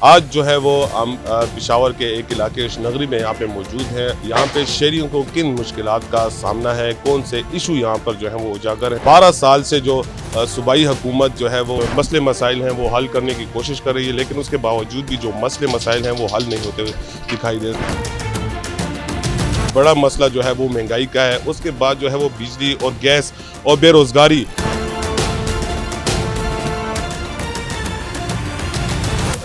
आज जो है वो हम पेशावर के एक इलाके नगरी में यहाँ पे मौजूद हैं। यहाँ पे शहरियों को किन मुश्किलात का सामना है, कौन से इशू यहाँ पर जो है वो उजागर है। 12 साल से जो सूबाई हुकूमत जो है वो मसले मसाइल हैं वो हल करने की कोशिश कर रही है, लेकिन उसके बावजूद भी जो मसले मसाइल हैं वो हल नहीं होते हुए दिखाई दे रहे। बड़ा मसला जो है वो महंगाई का है, उसके बाद जो है वो बिजली और गैस और बेरोज़गारी।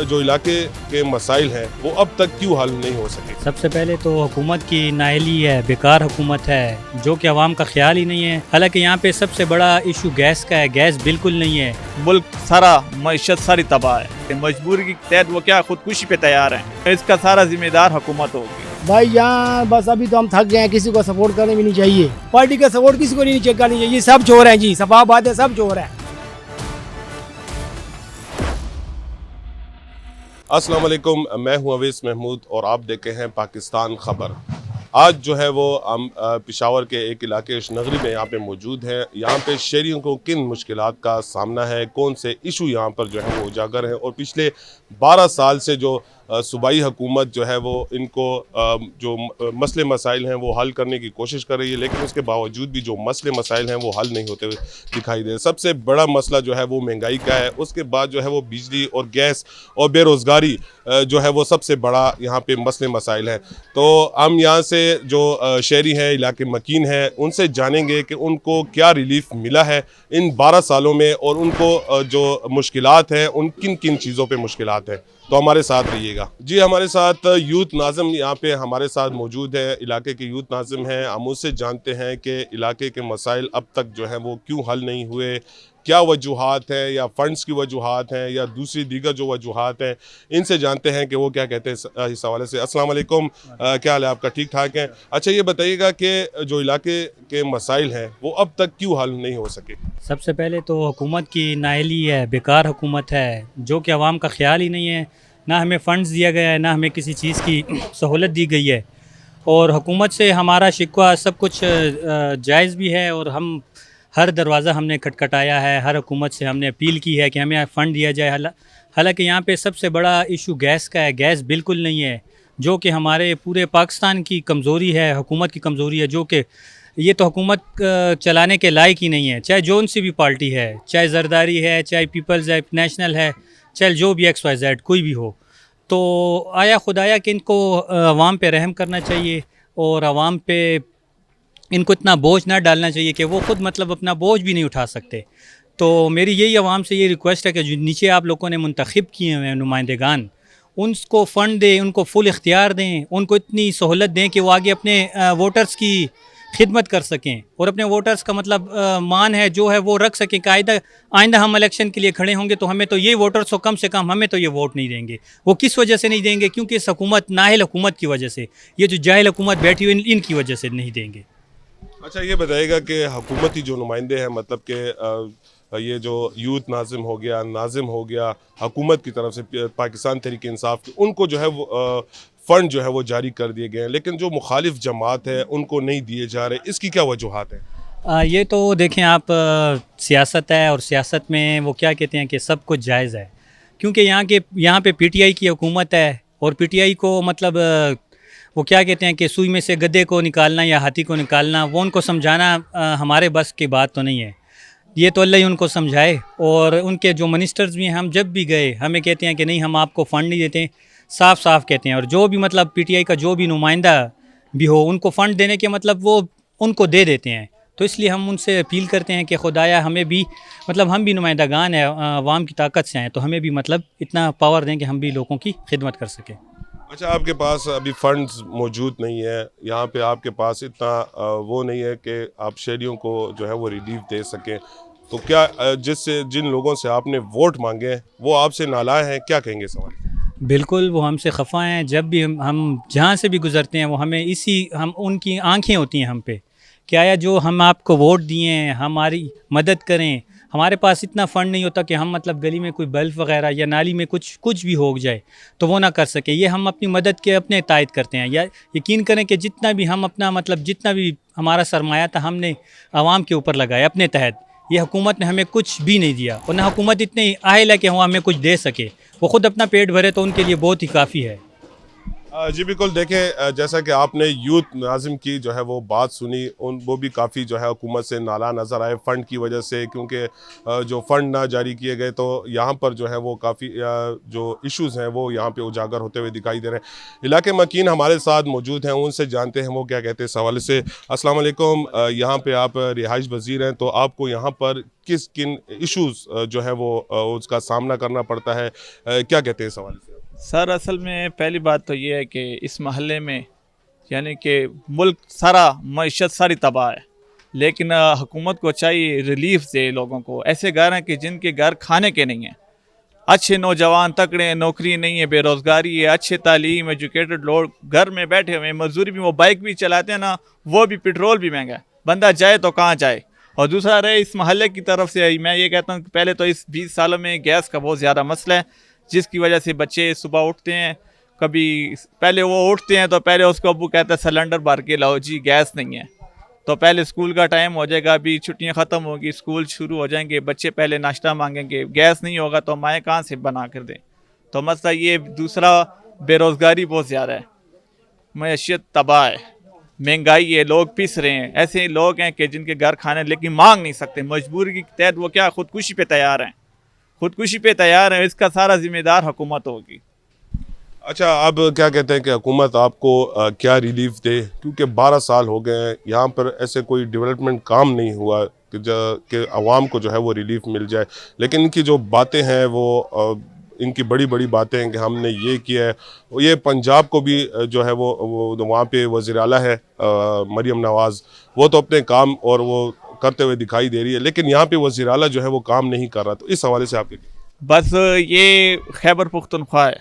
जो इलाके के मसाइल हैं वो अब तक क्यों हल नहीं हो सके। सबसे पहले तो हुकूमत की नाअहली है, बेकार हुकूमत है जो कि आवाम का ख्याल ही नहीं है। हालांकि यहाँ पे सबसे बड़ा इशू गैस का है, गैस बिल्कुल नहीं है। मुल्क सारा मईशत सारी तबाह है, मजबूरी के तहत वो क्या खुदकुशी पे तैयार हैं। इसका सारा जिम्मेदार हुकूमत होगी। भाई यहाँ बस अभी तो हम थक गए हैं, किसी को सपोर्ट करने भी नहीं चाहिए। पार्टी का सपोर्ट किसी को नहीं करनी चाहिए, सब चोर हैं जी, सफा बात है, सब चोर हैं। अस्सलाम वालेकुम, मैं हूं अवैस महमूद और आप देखे हैं पाकिस्तान खबर। आज जो है वो हम पेशावर के एक इलाके नगरी में यहाँ पे मौजूद हैं। यहाँ पे शहरियों को किन मुश्किलात का सामना है, कौन से इशू यहाँ पर जो है वो उजागर हैं और पिछले 12 साल से जो सूबाई हुकूमत जो है वो इनको जो मसले मसाइल हैं वो हल करने की कोशिश कर रही है, लेकिन उसके बावजूद भी जो मसले मसाइल हैं वो हल नहीं होते हुए दिखाई दे रहे। सबसे बड़ा मसला जो है वो महंगाई का है, उसके बाद जो है वो बिजली और गैस और बेरोज़गारी जो है वो सबसे बड़ा यहाँ पे मसले मसाइल हैं। तो हम यहाँ से जो शहरी हैं, इलाके मकीन हैं, उनसे जानेंगे कि उनको क्या रिलीफ मिला है इन 12 सालों में और उनको जो मुश्किलात हैं उन किन किन चीज़ों पे मुश्किलात हैं। तो हमारे साथ रहिएगा जी। हमारे साथ यूथ नाज़िम यहाँ पे हमारे साथ मौजूद है, इलाके के यूथ नाज़िम हैं। हम उससे जानते हैं कि इलाके के मसाइल अब तक जो है वो क्यों हल नहीं हुए, क्या वजूहात हैं, या फंड्स की वजूहात हैं या दूसरी दीगर जो वजूहात हैं, इनसे जानते हैं कि वो क्या कहते हैं इस हवाले से। अस्सलाम वालेकुम, क्या हाल है आपका? ठीक ठाक है। अच्छा, ये बताइएगा कि जो इलाके के मसाइल हैं वो अब तक क्यों हल नहीं हो सके। सबसे पहले तो हुकूमत की नाअहली है, बेकार हुकूमत है जो कि आवाम का ख्याल ही नहीं है। ना हमें फ़ंड्स दिया गया है, ना हमें किसी चीज़ की सहूलत दी गई है। और हुकूमत से हमारा शिकवा सब कुछ जायज़ भी है और हम हर दरवाज़ा हमने खटखटाया है, हर हुकूमत से हमने अपील की है कि हमें फ़ंड दिया जाए। हालांकि यहाँ पे सबसे बड़ा इशू गैस का है, गैस बिल्कुल नहीं है जो कि हमारे पूरे पाकिस्तान की कमज़ोरी है, हुकूमत की कमज़ोरी है। जो कि ये तो हुकूमत चलाने के लायक ही नहीं है, चाहे जौन सी भी पार्टी है, चाहे जरदारी है, चाहे पीपल्स है, नेशनल है, चाहे जो भी XYZ कोई भी हो। तो आया खुदाया कि इनको आवाम पे रहम करना चाहिए और आवाम पे इनको इतना बोझ ना डालना चाहिए कि वो ख़ुद मतलब अपना बोझ भी नहीं उठा सकते। तो मेरी यही आवाम से ये रिक्वेस्ट है कि जो नीचे आप लोगों ने मुंतखब किए हुए हैं नुमाइंदेगान, उनको फ़ंड दें, उनको फुल इख्तियार दें, उनको इतनी सहूलत दें कि वो आगे अपने वोटर्स की खिदमत कर सकें और अपने वोटर्स का मतलब मान है जो है वो रख सकें कि आइंदा हम इलेक्शन के लिए खड़े होंगे तो हमें तो ये वोटर्स हो, कम से कम हमें तो ये वोट नहीं देंगे। वो किस वजह से नहीं देंगे? क्योंकि इस हुकूमत नाअहल हुकूमत की वजह से, ये जो जाहिल हुकूमत बैठी हुई इनकी वजह से नहीं देंगे। अच्छा, ये बताइएगा कि हुकूमती जो नुमाइंदे हैं, मतलब कि ये जो यूथ नाज़िम हो गया, नाज़िम हो गया, हुकूमत की तरफ से पाकिस्तान तहरीक इंसाफ की, उनको जो है वो फ़ंड जो है वो जारी कर दिए गए हैं, लेकिन जो मुखालिफ जमात है उनको नहीं दिए जा रहे। इसकी क्या वजूहात है? ये तो देखें आप, सियासत है और सियासत में वो क्या कहते हैं कि सब कुछ जायज़ है। क्योंकि यहाँ पे PTI की हुकूमत है और PTI को मतलब वो क्या कहते हैं कि सुई में से गधे को निकालना या हाथी को निकालना, वो उनको समझाना हमारे बस की बात तो नहीं है। ये तो अल्लाह ही उनको समझाए। और उनके जो मिनिस्टर्स भी हैं, हम जब भी गए हमें कहते हैं कि नहीं हम आपको फ़ंड नहीं देते, साफ साफ कहते हैं। और जो भी मतलब PTI का जो भी नुमाइंदा भी हो, उनको फ़ंड देने के मतलब वो उनको दे देते हैं। तो इसलिए हम उनसे अपील करते हैं कि खुदाया हमें भी मतलब हम भी नुमाइंदागान हैं, आवाम की ताकत से हैं, तो हमें भी मतलब इतना पावर दें कि हम भी लोगों की खिदमत कर सकें। अच्छा, आपके पास अभी फंड्स मौजूद नहीं है, यहाँ पे आपके पास इतना वो नहीं है कि आप शहरियों को जो है वो रिलीफ दे सकें, तो क्या जिन लोगों से आपने वोट मांगे हैं वो आपसे नालायक हैं, क्या कहेंगे सवाल? बिल्कुल, वो हमसे खफा हैं। जब भी हम जहाँ से भी गुज़रते हैं वो हमें हम उनकी आंखें होती हैं हम पे कि आया जो हम आपको वोट दिए हैं हमारी मदद करें। हमारे पास इतना फ़ंड नहीं होता कि हम मतलब गली में कोई बल्ब वगैरह या नाली में कुछ भी हो जाए तो वो ना कर सके। ये हम अपनी मदद के अपने तायद करते हैं। या यकीन करें कि जितना भी हम अपना मतलब जितना भी हमारा सरमाया था हमने आवाम के ऊपर लगाया अपने तहत ये हुकूमत ने हमें कुछ भी नहीं दिया, और ना हुकूमत इतनी आहिल है कि वो हमें कुछ दे सके। वो ख़ुद अपना पेट भरे तो उनके लिए बहुत ही काफ़ी है। जी बिल्कुल, देखें जैसा कि आपने यूथ नाज़िम की जो है वो बात सुनी, वो भी काफ़ी जो है हुकूमत से नाला नज़र आए फ़ंड की वजह से, क्योंकि जो फ़ंड ना जारी किए गए तो यहाँ पर जो है वो काफ़ी जो इश्यूज़ हैं वो यहाँ पे उजागर होते हुए दिखाई दे रहे हैं। इलाके मकीन हमारे साथ मौजूद हैं, उनसे जानते हैं वो क्या कहते हैं इस हवाले से। अस्सलाम वालेकुम, यहाँ पे आप रिहाइश पज़ीर हैं, तो आपको यहाँ पर किन इश्यूज़ जो है वो उसका सामना करना पड़ता है, क्या कहते हैं इस हवाले से? सर असल में पहली बात तो ये है कि इस महल्ले में यानी कि मुल्क सारा मईशत सारी तबाह है, लेकिन हुकूमत को चाहिए रिलीफ दे लोगों को। ऐसे घर हैं कि जिनके घर खाने के नहीं हैं, अच्छे नौजवान तकड़े, नौकरी नहीं है, बेरोज़गारी है, अच्छे तालीम एजुकेटेड लोग घर में बैठे हुए हैं, मजदूरी भी, वो बाइक भी चलाते हैं ना, वो भी पेट्रोल भी महंगा है, बंदा जाए तो कहाँ जाए। और दूसरा रहे इस महल्ले की तरफ से, मैं ये कहता हूँ कि पहले तो इस 20 सालों में गैस का बहुत ज़्यादा मसला है, जिसकी वजह से बच्चे सुबह उठते हैं, कभी पहले वो उठते हैं तो पहले उसको अब्बू कहता है सिलेंडर भर के लाओ जी, गैस नहीं है। तो पहले स्कूल का टाइम हो जाएगा, अभी छुट्टियां ख़त्म होगी, स्कूल शुरू हो जाएंगे, बच्चे पहले नाश्ता मांगेंगे, गैस नहीं होगा तो माएँ कहाँ से बना कर दें। तो मसला ये, दूसरा बेरोज़गारी बहुत ज़्यादा है, मैशियत तबाह है, महंगाई है, लोग पिस रहे हैं। ऐसे लोग हैं कि जिनके घर खाने लेकिन मांग नहीं सकते, मजबूरी के तहत वो क्या खुदकुशी पे तैयार हैं, खुदकुशी पे तैयार है। इसका सारा जिम्मेदार हुकूमत होगी। अच्छा, अब क्या कहते हैं कि हुकूमत आपको क्या रिलीफ दे, क्योंकि 12 साल हो गए हैं यहाँ पर ऐसे कोई डेवलपमेंट काम नहीं हुआ कि आवाम को जो है वो रिलीफ मिल जाए। लेकिन इनकी जो बातें हैं वो इनकी बड़ी बड़ी बातें हैं कि हमने ये किया है। ये पंजाब को भी जो है वो वहाँ पे वज़ीर आला है मरीम नवाज़, वो तो अपने काम और वो करते हुए दिखाई दे रही है, लेकिन यहाँ पे वज़ीर आला जो है वो काम नहीं कर रहा। तो इस हवाले से आपके बस ये खैबर पुख्तनख्वा है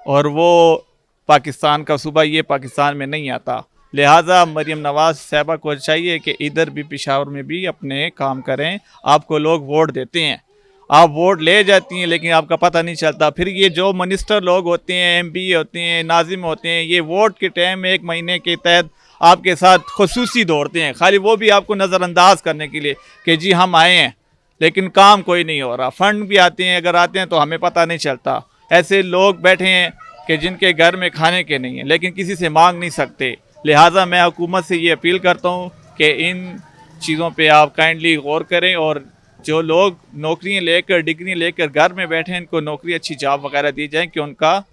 और वो पाकिस्तान का सूबा, ये पाकिस्तान में नहीं आता, लिहाजा मरीम नवाज़ साहबा को चाहिए कि इधर भी पेशावर में भी अपने काम करें। आपको लोग वोट देते हैं, आप वोट ले जाती हैं, लेकिन आपका पता नहीं चलता। फिर ये जो मिनिस्टर लोग होते हैं, MP होते हैं, नाजिम होते हैं, ये वोट के टाइम 1 महीने के तहत आपके साथ खुसूसी दौड़ते हैं, खाली वो भी आपको नज़रअंदाज करने के लिए कि जी हम आए हैं, लेकिन काम कोई नहीं हो रहा। फ़ंड भी आते हैं, अगर आते हैं तो हमें पता नहीं चलता। ऐसे लोग बैठे हैं कि जिनके घर में खाने के नहीं हैं, लेकिन किसी से मांग नहीं सकते। लिहाजा मैं हुकूमत से ये अपील करता हूँ कि इन चीज़ों पे आप काइंडली गौर करें, और जो लोग नौकरियाँ लेकर, डिग्री लेकर घर में बैठे हैं, इनको नौकरी, अच्छी जॉब वगैरह दी जाए कि उनका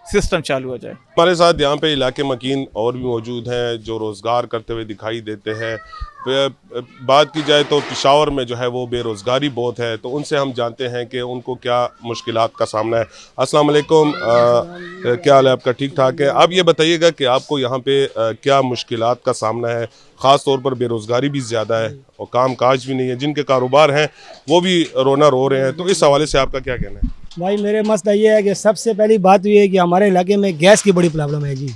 सिस्टम चालू हो जाए। हमारे साथ यहाँ पे इलाके मकीन और भी मौजूद हैं जो रोज़गार करते हुए दिखाई देते हैं। बात की जाए तो पेशावर में जो है वो बेरोज़गारी बहुत है, तो उनसे हम जानते हैं कि उनको क्या मुश्किलात का सामना है। अस्सलाम वालेकुम, क्या हाल है आपका? ठीक ठाक है। आप ये बताइएगा कि आपको यहाँ पे क्या मुश्किलात का सामना है? ख़ास तौर पर बेरोज़गारी भी ज़्यादा है और काम काज भी नहीं है, जिनके कारोबार हैं वो भी रोना रो रहे हैं, तो इस हवाले से आपका क्या कहना है? भाई मेरे मसला ये है कि सबसे पहली बात ये है कि हमारे इलाके में गैस की बड़ी प्रॉब्लम है जी।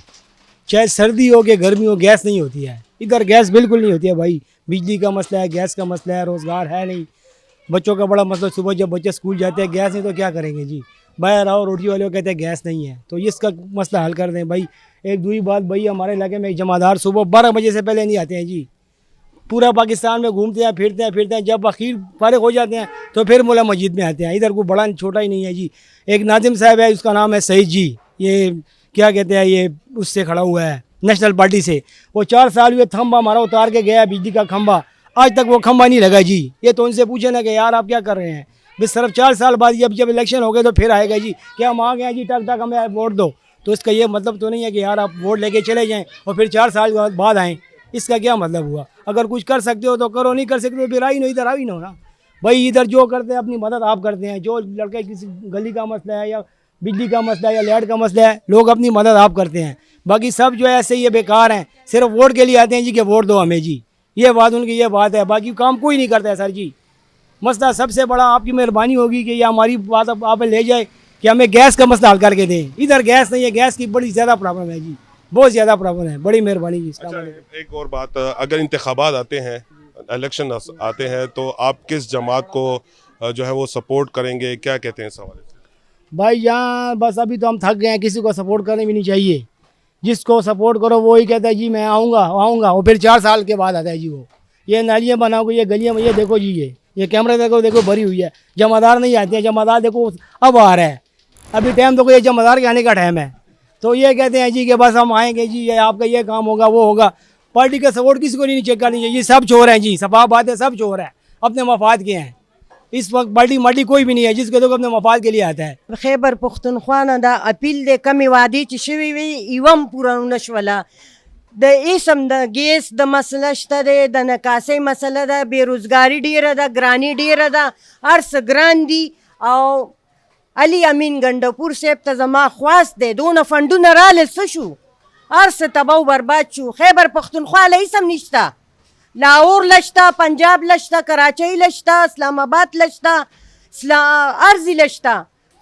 चाहे सर्दी हो कि गर्मी हो, गैस नहीं होती है इधर, गैस बिल्कुल नहीं होती है भाई। बिजली का मसला है, गैस का मसला है, रोज़गार है नहीं, बच्चों का बड़ा मसला। सुबह जब बच्चे स्कूल जाते हैं, गैस नहीं तो क्या करेंगे जी। बाहर आओ, रोटी वाले कहते हैं गैस नहीं है, तो इसका मसला हल कर दें भाई। एक दूसरी बात भाई, हमारे इलाके में एक जमादार सुबह 12 बजे से पहले नहीं आते हैं जी। पूरा पाकिस्तान में घूमते हैं, फिरते हैं, जब आखिर फारिग हो जाते हैं तो फिर मौला मस्जिद में आते हैं। इधर कोई बड़ा छोटा ही नहीं है जी। एक नाजिम साहब है, उसका नाम है सईद जी, ये क्या कहते हैं, ये उससे खड़ा हुआ है नेशनल पार्टी से। वो 4 साल हुए, खंबा हमारा उतार के गया, बिजली का खंबा, आज तक वो खंबा नहीं लगा जी। ये तो उनसे पूछे ना कि यार आप क्या कर रहे हैं। बस सिर्फ 4 साल बाद जब इलेक्शन हो गए तो फिर आएगा जी, क्या हम आ गए जी, टक टक हमें वोट दो। तो इसका ये मतलब तो नहीं है कि यार आप वोट लेके चले जाएँ और फिर 4 साल बाद आएँ, इसका क्या मतलब हुआ। अगर कुछ कर सकते हो तो करो, नहीं कर सकते तो फिर आई नो, इधर आई नो ना भाई। इधर जो करते हैं अपनी मदद आप करते हैं, जो लड़के किसी गली का मसला है या बिजली का मसला है या लाइट का मसला है, लोग अपनी मदद आप करते हैं। बाकी सब जो है ऐसे ये बेकार हैं, सिर्फ वोट के लिए आते हैं जी कि वोट दो हमें जी। ये बात उनकी ये बात है, बाकी काम कोई नहीं करता है सर जी। मसला सबसे बड़ा आपकी मेहरबानी होगी कि ये हमारी बात आप ले जाए कि हमें गैस का मसला हल करके दें। इधर गैस नहीं है, गैस की बड़ी ज़्यादा प्रॉब्लम है जी, बहुत ज़्यादा प्रॉब्लम है। बड़ी मेहरबानी जी। अच्छा, एक और बात, अगर इंतखाबात आते हैं, इलेक्शन आते हैं, तो आप किस जमात को जो है वो सपोर्ट करेंगे, क्या कहते हैं इस हवाले से? भाई यहाँ बस अभी तो हम थक गए हैं, किसी को सपोर्ट करने भी नहीं चाहिए। जिसको सपोर्ट करो वो ही कहता है जी मैं आऊँगा, और फिर 4 साल के बाद आता है जी वो। ये नालियाँ बनाओगे, ये गलियाँ, ये देखो जी, ये कैमरा देखो देखो भरी हुई है, जमादार नहीं आते हैं, जमादार देखो अब आ रहा है, अभी टाइम देखो ये जमादार के आने का टाइम है। तो ये कहते हैं जी कि बस हम आएंगे जी, ये आपका ये काम होगा वो होगा। पार्टी का सपोर्ट किसी को नहीं चेक करनी चाहिए, सब चोर हैं जी, सफा बात है, सब चोर है, अपने मफाद के हैं। इस वक्त पार्टी मार्टी कोई भी नहीं है जिसके तो अपने मफाद के लिए आता है। खैबर पख्तूनख्वा न दा अपील दे कमी वादी ची शवी वी इवम पूरा नशवला द इसम द गैस द मसला शतरे द नकासे मसला द बेरोजगारी डेर द ग्रानी डेर द अर्स ग्रांदी और अली अमीन गंडपुर से तजमा ख्वास दे दोनों फंडू नराल सशु अर्स तबाव बर्बाद शु। खैबर पख्तूनख्वा इसम निश्ता, लाहौर लश्ता, पंजाब लश्ता, कराची लश्ता, इस्लामाबाद लश्ता, अर्जी लश्ता,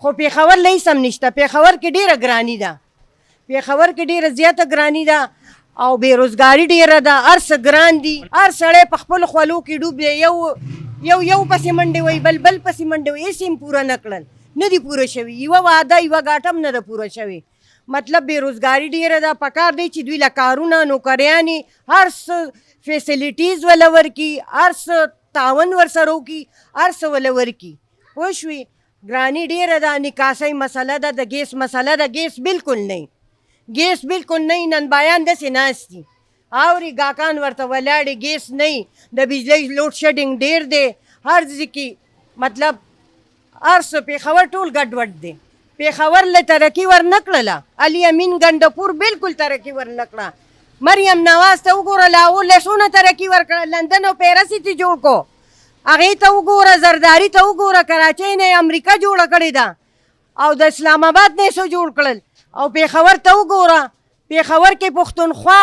खो पेखावर लई सम निश्ता। पेखावर के डेर ग्रानी दा, पेखावर के डेर ज़्यादा ग्रानी दा और बेरोजगारी डेर दा, अर्स ग्रान दी, अर्स सड़े पखपल खवलो की डूब दे, यौ पसी मंडे वही बल पसी मंडे वही ऐसे पूरा नकलन नदी पूरा शवी, इवा वादा इवा गाटम न पूरा शवी। मतलब बेरोजगारी डेर दा, पकार दे ची द्विला कारूना नौकरियानी अर्स फैसिलिटीज़ वलवर की, अर्स तावन वर्सरों की, अर्स वलवर की पोशवी ग्रानी डेर दा। निकासी मसला दा, द गैस मसला दा, गैस बिल्कुल नहीं, गैस बिल्कुल नहीं, नन बयान दसे नास्ती और गाकान वर्त वलाड़े गैस नहीं, द बिजली लोड शेडिंग डेर दे हर की मतलब अर्स पेखावर टोल गडवट दे। पेखावर ले तरक्की वर नकड़ला, अली अमीन गंडपुर बिल्कुल तरक्की वर नकड़ा, मरियम नवाज तो उगोरा लाओ लेसोना तरक्की वर लंदन और पेरिस थी जोड़ को आगे तो उगोरा जरदारी तो उगोरा कराची ने अमेरिका जोड़ा करे दा और द इस्लामाबाद ने सो जोड़ करल और पेखावर तो उगोरा पेखावर के पुख्तनख्वा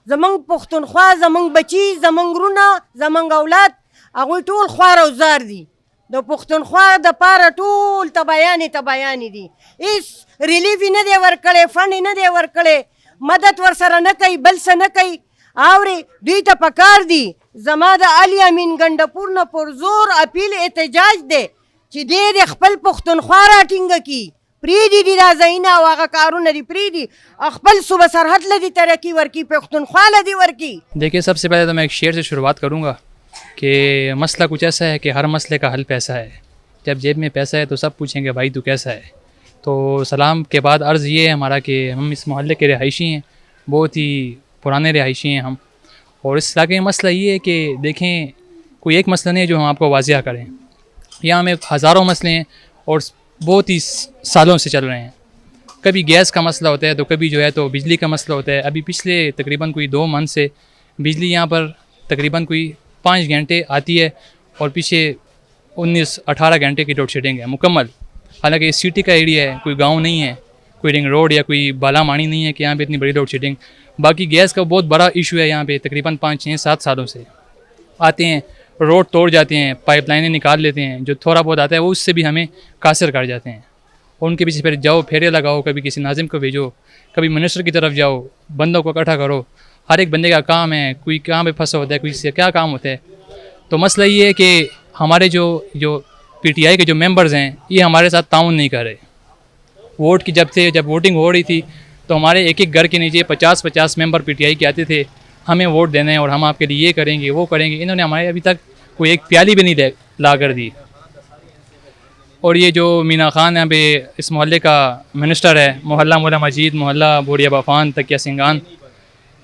जमंग बची जमंग रुना जमंग औलाद अगो टोल ख्वार औजार दी दो पुख्तनख्वा द पार टोल तबायानी दी। इस रिलीफ न दे वर करे, फंड न दे वर करे, मदद वर सर न कई बल से न कई आवरे दुई त पकार दी। जमाद अली अमीन गंडपुर न पुरजोर अपील एहतजाज दे ची दे खपल पुख्तनख्वा राटिंग की प्रीदी दी राजइना वागा कारून दी प्रीदी अखपल सुबह सरहद लदी तरक्की वर की पुख्तनख्वा लदी वर की। देखिए, सबसे पहले तो मैं एक शेर से शुरुआत करूँगा कि मसला कुछ ऐसा है कि हर मसले का हल पैसा है। जब जेब में पैसा है तो सब पूछेंगे भाई तू कैसा है। तो सलाम के बाद अर्ज़ ये है हमारा कि हम इस मोहल्ले के रिहायशी हैं, बहुत ही पुराने रिहायशी हैं हम, और इस इलाके में मसला ये है कि देखें कोई एक मसला नहीं है जो हम आपको वाज़िया करें। यहाँ में हज़ारों मसले हैं और बहुत ही सालों से चल रहे हैं। कभी गैस का मसला होता है तो कभी जो है तो बिजली का मसला होता है। अभी पिछले तकरीबन कोई 2 मंथ से बिजली यहाँ पर तकरीबन कोई 5 घंटे आती है और पीछे 19-18 घंटे की लोड शेडिंग है मुकम्मल। हालांकि इस सिटी का एरिया है, कोई गांव नहीं है, कोई रिंग रोड या कोई बालामानी नहीं है कि यहाँ पे इतनी बड़ी लोड शेडिंग। बाकी गैस का बहुत बड़ा इशू है यहाँ पे, तकरीबन 5-6-7 सालों से आते हैं, रोड तोड़ जाते हैं, पाइपलाइनें निकाल लेते हैं, जो थोड़ा बहुत आता है वो उससे भी हमें कासर कर जाते हैं। और उनके पीछे फिर जाओ, फेरे लगाओ, कभी किसी नाजिम को भेजो, कभी मिनिस्टर की तरफ जाओ, बंदों को इकट्ठा करो। हर एक बंदे का काम है, कोई कहाँ पे फंसा होता है, कोई से क्या काम होता है। तो मसला ये है कि हमारे जो पीटीआई के जो मेंबर्स हैं ये हमारे साथ ताउन नहीं कर रहे। वोट की जब वोटिंग हो रही थी तो हमारे एक एक घर के नीचे 50-50 मेंबर पीटीआई के आते थे, हमें वोट देना है और हम आपके लिए ये करेंगे वो करेंगे। इन्होंने हमारे अभी तक कोई एक प्याली भी नहीं ला कर दी। और ये जो मीना खान यहाँ पे इस मोहल्ले का मिनिस्टर है, मोहल्ला मौला मजीद, मोहल्ला बोरिया बफान, तकिया सिंगान,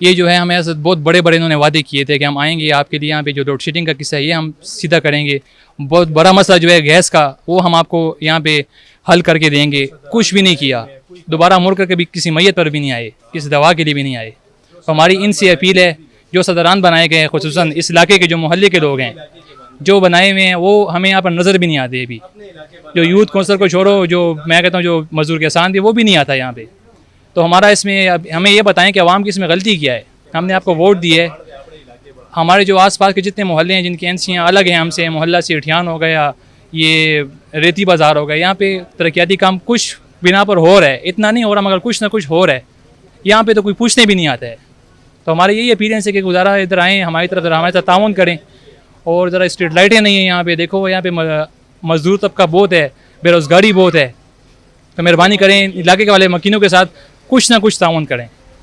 ये जो है हमें ऐसे बहुत बड़े बड़े इन्होंने वादे किए थे कि हम आएंगे आपके लिए, यहाँ पे जो लोड शेडिंग का किस्सा है ये हम सीधा करेंगे। बहुत बड़ा मसला जो है गैस का वो हम आपको यहाँ पे हल करके देंगे। कुछ भी नहीं किया, दोबारा मुड़ कर कभी किसी मैयत पर भी नहीं आए, किसी दवा के लिए भी नहीं आए। तो हमारी इनसे अपील है, जो सदरान बनाए गए हैं खुसूसन इस इलाके के जो मोहल्ले के लोग हैं जो बनाए हुए हैं वो हमें यहाँ पर नज़र भी नहीं आते। अभी जो यूथ कौंसल को छोड़ो, जो मैं कहता हूँ जो मजदूर के आसान थे वो भी नहीं आता यहाँ पे। तो हमारा इसमें हमें ये बताएं कि आवाम की इसमें गलती क्या है। हमने आपको वोट दी है, हमारे जो आसपास के जितने मोहल्ले हैं जिनकी एनसीयाँ अलग हैं हमसे, मोहल्ला सेठियान हो गया, ये रेती बाज़ार हो गया, यहाँ पे तरक्याती काम कुछ बिना पर हो रहा है, इतना नहीं हो रहा मगर कुछ ना कुछ हो रहा है। यहाँ पे तो कोई पूछने भी नहीं आता है। तो हमारे यही अपीरेंस है कि गुजारा इधर आएँ, हमारी तरफ हमारे साथ ताउन करें। और ज़रा स्ट्रीट लाइटें नहीं हैं यहाँ पे, देखो यहाँ पे मजदूर तबका बहुत है, बेरोज़गारी बहुत है। तो मेहरबानी करें इलाके के वाले मकीनों के साथ कुछ ना कुछ ताउन करें।